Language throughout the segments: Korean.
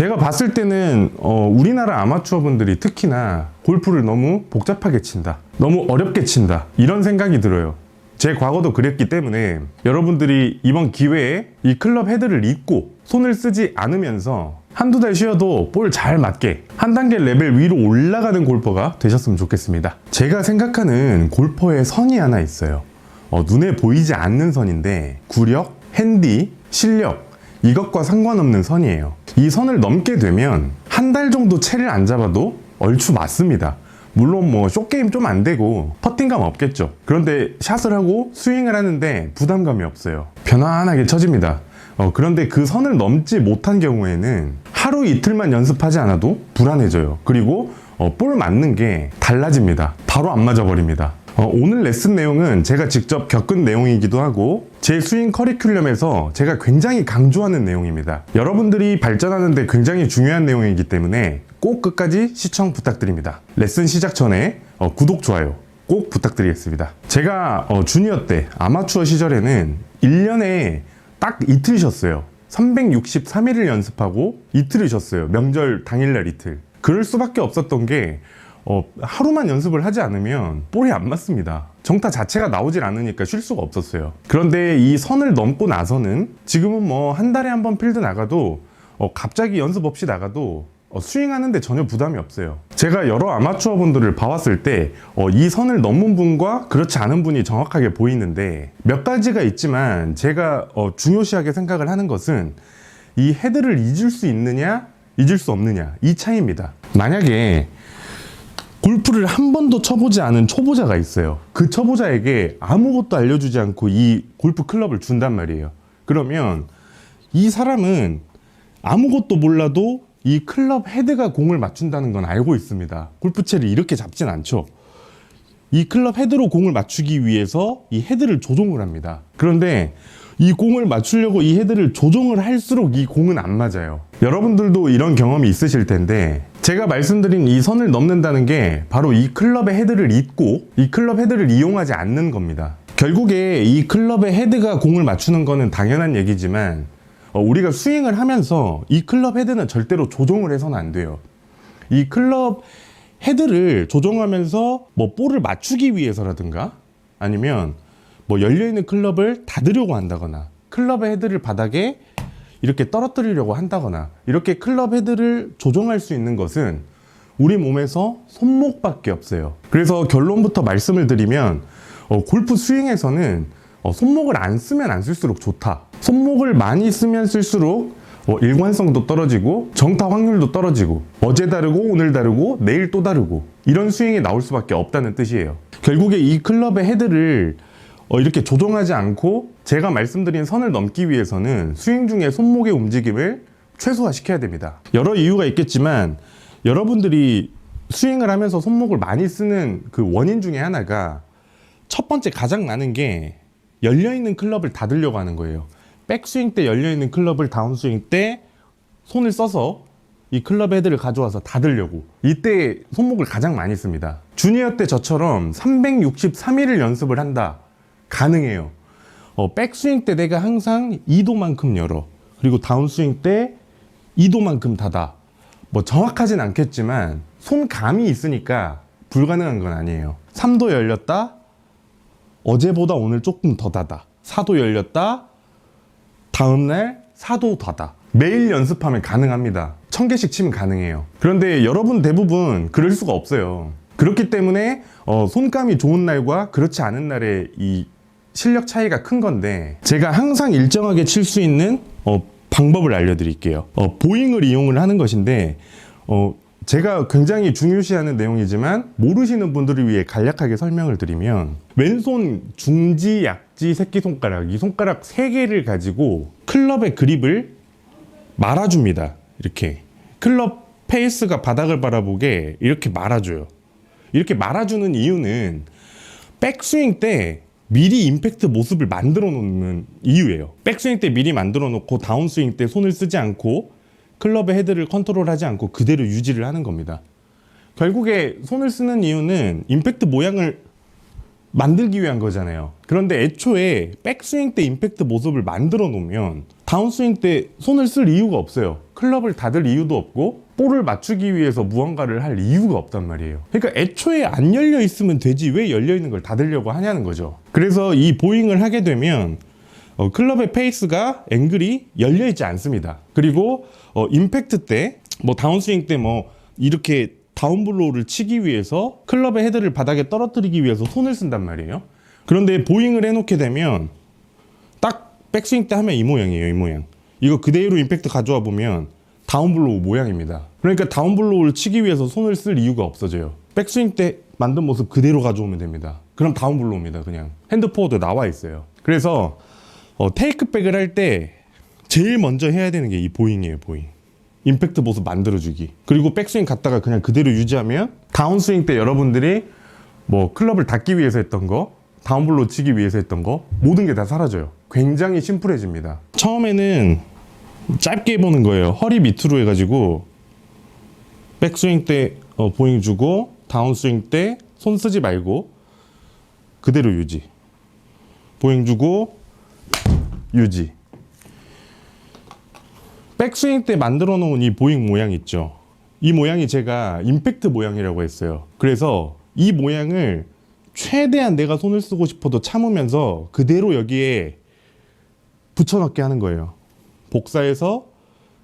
제가 봤을 때는 우리나라 아마추어 분들이 특히나 골프를 너무 복잡하게 친다, 너무 어렵게 친다, 이런 생각이 들어요. 제 과거도 그랬기 때문에 여러분들이 이번 기회에 이 클럽 헤드를 잊고 손을 쓰지 않으면서 한두 달 쉬어도 볼 잘 맞게 한 단계 레벨 위로 올라가는 골퍼가 되셨으면 좋겠습니다. 제가 생각하는 골퍼의 선이 하나 있어요. 눈에 보이지 않는 선인데 구력, 핸디, 실력, 이것과 상관없는 선이에요. 이 선을 넘게 되면 한 달 정도 채를 안 잡아도 얼추 맞습니다. 물론 뭐 숏게임 좀 안 되고 퍼팅감 없겠죠. 그런데 샷을 하고 스윙을 하는데 부담감이 없어요. 편안하게 쳐집니다. 그런데 그 선을 넘지 못한 경우에는 하루 이틀만 연습하지 않아도 불안해져요. 그리고 볼 맞는 게 달라집니다. 바로 안 맞아버립니다. 오늘 레슨 내용은 제가 직접 겪은 내용이기도 하고 제 스윙 커리큘럼에서 제가 굉장히 강조하는 내용입니다. 여러분들이 발전하는데 굉장히 중요한 내용이기 때문에 꼭 끝까지 시청 부탁드립니다. 레슨 시작 전에 구독, 좋아요 꼭 부탁드리겠습니다. 제가 주니어 때 아마추어 시절에는 1년에 딱 이틀 쉬었어요. 363일을 연습하고 이틀을 쉬었어요. 명절 당일날 이틀. 그럴 수밖에 없었던 게 하루만 연습을 하지 않으면 볼이 안 맞습니다. 정타 자체가 나오질 않으니까 쉴 수가 없었어요. 그런데 이 선을 넘고 나서는 지금은 뭐 한 달에 한 번 필드 나가도 갑자기 연습 없이 나가도 스윙하는데 전혀 부담이 없어요. 제가 여러 아마추어 분들을 봐왔을 때 이 선을 넘은 분과 그렇지 않은 분이 정확하게 보이는데 몇 가지가 있지만 제가 중요시하게 생각을 하는 것은 이 헤드를 잊을 수 있느냐 잊을 수 없느냐, 이 차이입니다. 만약에 골프를 한 번도 쳐보지 않은 초보자가 있어요. 그 초보자에게 아무것도 알려주지 않고 이 골프 클럽을 준단 말이에요. 그러면 이 사람은 아무것도 몰라도 이 클럽 헤드가 공을 맞춘다는 건 알고 있습니다. 골프채를 이렇게 잡진 않죠. 이 클럽 헤드로 공을 맞추기 위해서 이 헤드를 조종을 합니다. 그런데 이 공을 맞추려고 이 헤드를 조종을 할수록 이 공은 안 맞아요. 여러분들도 이런 경험이 있으실 텐데 제가 말씀드린 이 선을 넘는다는 게 바로 이 클럽의 헤드를 잊고 이 클럽 헤드를 이용하지 않는 겁니다. 결국에 이 클럽의 헤드가 공을 맞추는 거는 당연한 얘기지만 우리가 스윙을 하면서 이 클럽 헤드는 절대로 조종을 해서는 안 돼요. 이 클럽 헤드를 조종하면서 뭐 볼을 맞추기 위해서라든가 아니면 뭐 열려있는 클럽을 닫으려고 한다거나 클럽의 헤드를 바닥에 이렇게 떨어뜨리려고 한다거나 이렇게 클럽 헤드를 조종할 수 있는 것은 우리 몸에서 손목밖에 없어요. 그래서 결론부터 말씀을 드리면 골프 스윙에서는 손목을 안 쓰면 안 쓸수록 좋다. 손목을 많이 쓰면 쓸수록 일관성도 떨어지고 정타 확률도 떨어지고 어제 다르고 오늘 다르고 내일 또 다르고 이런 스윙이 나올 수밖에 없다는 뜻이에요. 결국에 이 클럽의 헤드를 이렇게 조종하지 않고 제가 말씀드린 선을 넘기 위해서는 스윙 중에 손목의 움직임을 최소화시켜야 됩니다. 여러 이유가 있겠지만 여러분들이 스윙을 하면서 손목을 많이 쓰는 그 원인 중에 하나가 첫 번째 가장 많은 게 열려있는 클럽을 닫으려고 하는 거예요. 백스윙 때 열려있는 클럽을 다운스윙 때 손을 써서 이 클럽 헤드를 가져와서 닫으려고 이때 손목을 가장 많이 씁니다. 주니어 때 저처럼 363일을 연습을 한다. 가능해요. 백스윙 때 내가 항상 2도만큼 열어. 그리고 다운스윙 때 2도만큼 닫아. 뭐 정확하진 않겠지만 손감이 있으니까 불가능한 건 아니에요. 3도 열렸다. 어제보다 오늘 조금 더 닫아. 4도 열렸다. 다음날 4도 닫아. 매일 연습하면 가능합니다. 1000개씩 치면 가능해요. 그런데 여러분 대부분 그럴 수가 없어요. 그렇기 때문에 손감이 좋은 날과 그렇지 않은 날의 이 실력 차이가 큰 건데 제가 항상 일정하게 칠 수 있는 방법을 알려드릴게요. 보잉을 이용을 하는 것인데 제가 굉장히 중요시하는 내용이지만 모르시는 분들을 위해 간략하게 설명을 드리면 왼손 중지, 약지, 새끼손가락 이 손가락 3개를 가지고 클럽의 그립을 말아줍니다. 이렇게 클럽 페이스가 바닥을 바라보게 이렇게 말아줘요. 이렇게 말아주는 이유는 백스윙 때 미리 임팩트 모습을 만들어 놓는 이유예요. 백스윙 때 미리 만들어 놓고 다운스윙 때 손을 쓰지 않고 클럽의 헤드를 컨트롤하지 않고 그대로 유지를 하는 겁니다. 결국에 손을 쓰는 이유는 임팩트 모양을 만들기 위한 거잖아요. 그런데 애초에 백스윙 때 임팩트 모습을 만들어 놓으면 다운스윙 때 손을 쓸 이유가 없어요. 클럽을 닫을 이유도 없고 볼을 맞추기 위해서 무언가를 할 이유가 없단 말이에요. 그러니까 애초에 안 열려 있으면 되지 왜 열려 있는 걸 닫으려고 하냐는 거죠. 그래서 이 보잉을 하게 되면 클럽의 페이스가 앵글이 열려 있지 않습니다. 그리고 임팩트 때 뭐 다운스윙 때 뭐 이렇게 다운블로우를 치기 위해서 클럽의 헤드를 바닥에 떨어뜨리기 위해서 손을 쓴단 말이에요. 그런데 보잉을 해놓게 되면 딱 백스윙 때 하면 이 모양이에요. 이 모양. 이거 그대로 임팩트 가져와 보면 다운블로우 모양입니다. 그러니까 다운블로우를 치기 위해서 손을 쓸 이유가 없어져요. 백스윙 때 만든 모습 그대로 가져오면 됩니다. 그럼 다운블로우입니다. 그냥 핸드포워드 나와 있어요. 그래서 테이크백을 할 때 제일 먼저 해야 되는 게 이 보잉이에요. 보잉. 임팩트 모습 만들어주기. 그리고 백스윙 갔다가 그냥 그대로 유지하면 다운스윙 때 여러분들이 뭐 클럽을 닫기 위해서 했던 거, 다운블로우 치기 위해서 했던 거 모든 게 다 사라져요. 굉장히 심플해집니다. 처음에는 짧게 해보는 거예요. 허리 밑으로 해가지고 백스윙 때 보잉 주고 다운스윙 때 손 쓰지 말고 그대로 유지. 보잉 주고 유지. 백스윙 때 만들어 놓은 이 보잉 모양 있죠. 이 모양이 제가 임팩트 모양이라고 했어요. 그래서 이 모양을 최대한 내가 손을 쓰고 싶어도 참으면서 그대로 여기에 붙여넣기 하는 거예요. 복사해서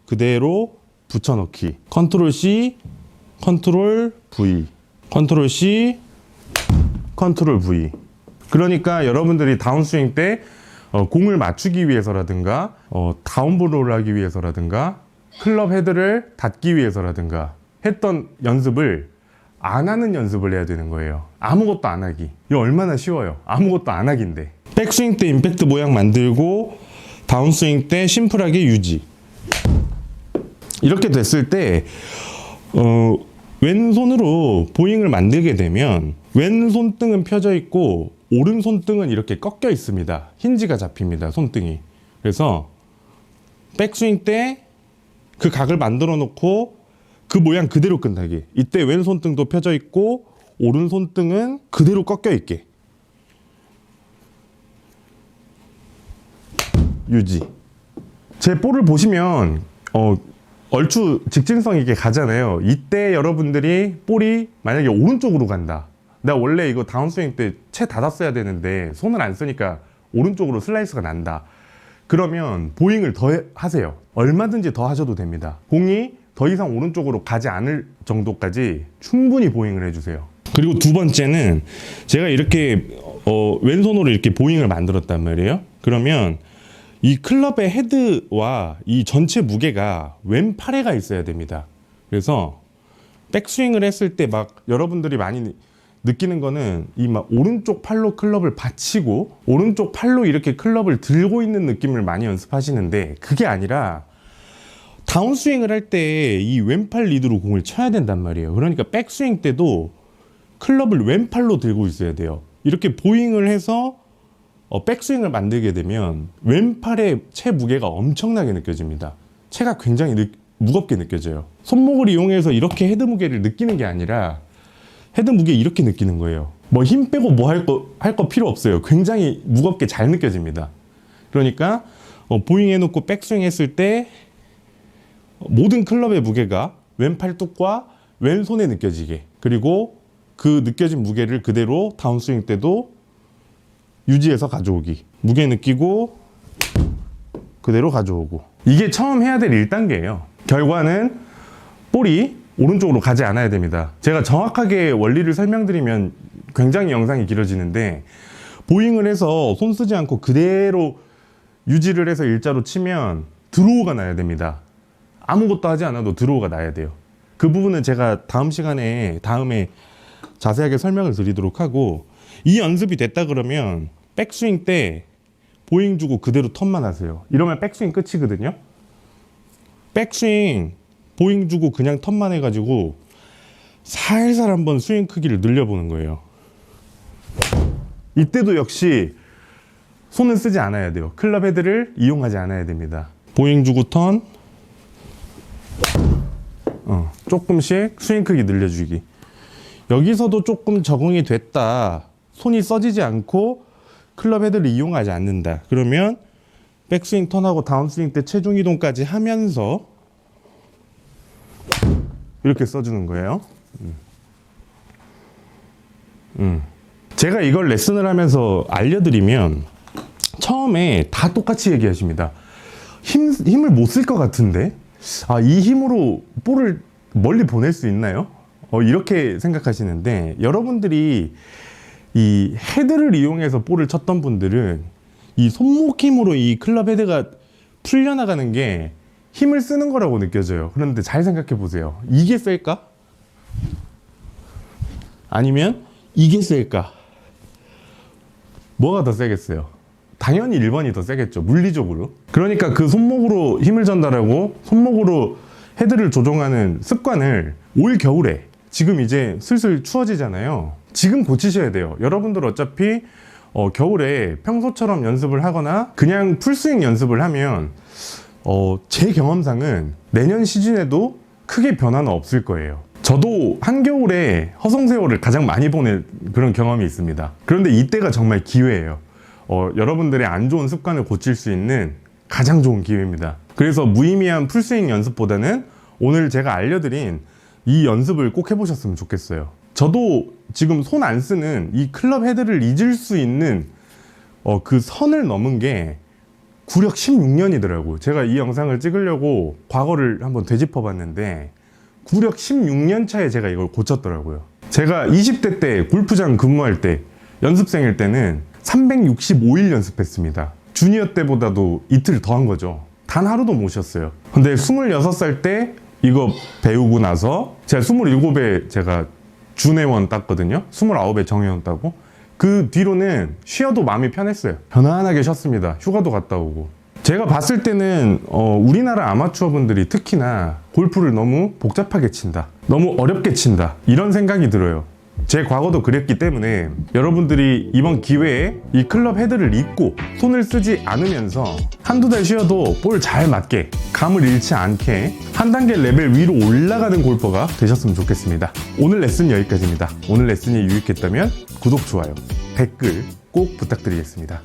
그대로 붙여넣기. 컨트롤 C, 컨트롤 V, 컨트롤 C, 컨트롤 V. 그러니까 여러분들이 다운스윙 때 공을 맞추기 위해서라든가 다운블로우를 하기 위해서라든가 클럽 헤드를 닫기 위해서라든가 했던 연습을 안 하는 연습을 해야 되는 거예요. 아무것도 안 하기. 이거 얼마나 쉬워요. 아무것도 안 하기인데. 백스윙 때 임팩트 모양 만들고 다운스윙 때 심플하게 유지. 이렇게 됐을 때 왼손으로 보잉을 만들게 되면 왼손등은 펴져 있고 오른손등은 이렇게 꺾여 있습니다. 힌지가 잡힙니다. 손등이. 그래서 백스윙 때 그 각을 만들어 놓고 그 모양 그대로 끝나게. 이때 왼손등도 펴져 있고 오른손등은 그대로 꺾여 있게. 유지. 제 볼을 보시면 얼추 직진성 있게 가잖아요. 이때 여러분들이 볼이 만약에 오른쪽으로 간다. 내가 원래 이거 다운스윙 때 채 닫았어야 되는데 손을 안 쓰니까 오른쪽으로 슬라이스가 난다. 그러면 보잉을 더 하세요. 얼마든지 더 하셔도 됩니다. 공이 더 이상 오른쪽으로 가지 않을 정도까지 충분히 보잉을 해주세요. 그리고 두 번째는 제가 이렇게 왼손으로 이렇게 보잉을 만들었단 말이에요. 그러면 이 클럽의 헤드와 이 전체 무게가 왼팔에 가 있어야 됩니다. 그래서 백스윙을 했을 때 막 여러분들이 많이 느끼는 거는 이 막 오른쪽 팔로 클럽을 받치고 오른쪽 팔로 이렇게 클럽을 들고 있는 느낌을 많이 연습하시는데 그게 아니라 다운스윙을 할 때 이 왼팔 리드로 공을 쳐야 된단 말이에요. 그러니까 백스윙 때도 클럽을 왼팔로 들고 있어야 돼요. 이렇게 보잉을 해서 백스윙을 만들게 되면 왼팔의 채 무게가 엄청나게 느껴집니다. 채가 굉장히 무겁게 느껴져요. 손목을 이용해서 이렇게 헤드 무게를 느끼는 게 아니라 헤드 무게 이렇게 느끼는 거예요. 뭐 힘 빼고 뭐 할 거 필요 없어요. 굉장히 무겁게 잘 느껴집니다. 그러니까 보잉 해놓고 백스윙 했을 때 모든 클럽의 무게가 왼팔뚝과 왼손에 느껴지게, 그리고 그 느껴진 무게를 그대로 다운스윙 때도 유지해서 가져오기. 무게 느끼고 그대로 가져오고. 이게 처음 해야 될 1단계예요. 결과는 볼이 오른쪽으로 가지 않아야 됩니다. 제가 정확하게 원리를 설명드리면 굉장히 영상이 길어지는데 보잉을 해서 손 쓰지 않고 그대로 유지를 해서 일자로 치면 드로우가 나야 됩니다. 아무것도 하지 않아도 드로우가 나야 돼요. 그 부분은 제가 다음에 자세하게 설명을 드리도록 하고, 이 연습이 됐다 그러면 백스윙 때 보잉 주고 그대로 턴만 하세요. 이러면 백스윙 끝이거든요. 백스윙 보잉 주고 그냥 턴만 해가지고 살살 한번 스윙 크기를 늘려보는 거예요. 이때도 역시 손은 쓰지 않아야 돼요. 클럽 헤드를 이용하지 않아야 됩니다. 보잉 주고 턴, 조금씩 스윙 크기 늘려주기. 여기서도 조금 적응이 됐다 손이 써지지 않고 클럽 헤드를 이용하지 않는다. 그러면 백스윙 턴하고 다운스윙 때 체중 이동까지 하면서 이렇게 써주는 거예요. 제가 이걸 레슨을 하면서 알려드리면 처음에 다 똑같이 얘기하십니다. 힘을 못 쓸 것 같은데? 이 힘으로 볼을 멀리 보낼 수 있나요? 이렇게 생각하시는데, 여러분들이 이 헤드를 이용해서 볼을 쳤던 분들은 이 손목 힘으로 이 클럽 헤드가 풀려나가는 게 힘을 쓰는 거라고 느껴져요. 그런데 잘 생각해 보세요. 이게 셀까? 아니면 이게 셀까? 뭐가 더 세겠어요? 당연히 1번이 더 세겠죠. 물리적으로. 그러니까 그 손목으로 힘을 전달하고 손목으로 헤드를 조종하는 습관을 올 겨울에, 지금 이제 슬슬 추워지잖아요. 지금 고치셔야 돼요. 여러분들 어차피 겨울에 평소처럼 연습을 하거나 그냥 풀스윙 연습을 하면 제 경험상은 내년 시즌에도 크게 변화는 없을 거예요. 저도 한겨울에 허송세월을 가장 많이 보낸 그런 경험이 있습니다. 그런데 이때가 정말 기회예요. 여러분들의 안 좋은 습관을 고칠 수 있는 가장 좋은 기회입니다. 그래서 무의미한 풀스윙 연습보다는 오늘 제가 알려드린 이 연습을 꼭 해보셨으면 좋겠어요. 저도 지금 손 안 쓰는 이 클럽 헤드를 잊을 수 있는 그 선을 넘은 게 구력 16년이더라고요. 제가 이 영상을 찍으려고 과거를 한번 되짚어 봤는데 구력 16년 차에 제가 이걸 고쳤더라고요. 제가 20대 때 골프장 근무할 때, 연습생일 때는 365일 연습했습니다. 주니어 때보다도 이틀 더 한 거죠. 단 하루도 못 쉬었어요. 근데 26살 때 이거 배우고 나서 제가 27에 제가 준회원 땄거든요. 29에 정회원 따고. 그 뒤로는 쉬어도 마음이 편했어요. 편안하게 쉬었습니다. 휴가도 갔다 오고. 제가 봤을 때는 우리나라 아마추어 분들이 특히나 골프를 너무 복잡하게 친다, 너무 어렵게 친다, 이런 생각이 들어요. 제 과거도 그랬기 때문에 여러분들이 이번 기회에 이 클럽 헤드를 잊고 손을 쓰지 않으면서 한두 달 쉬어도 볼 잘 맞게, 감을 잃지 않게 한 단계 레벨 위로 올라가는 골퍼가 되셨으면 좋겠습니다. 오늘 레슨 여기까지입니다. 오늘 레슨이 유익했다면 구독, 좋아요, 댓글 꼭 부탁드리겠습니다.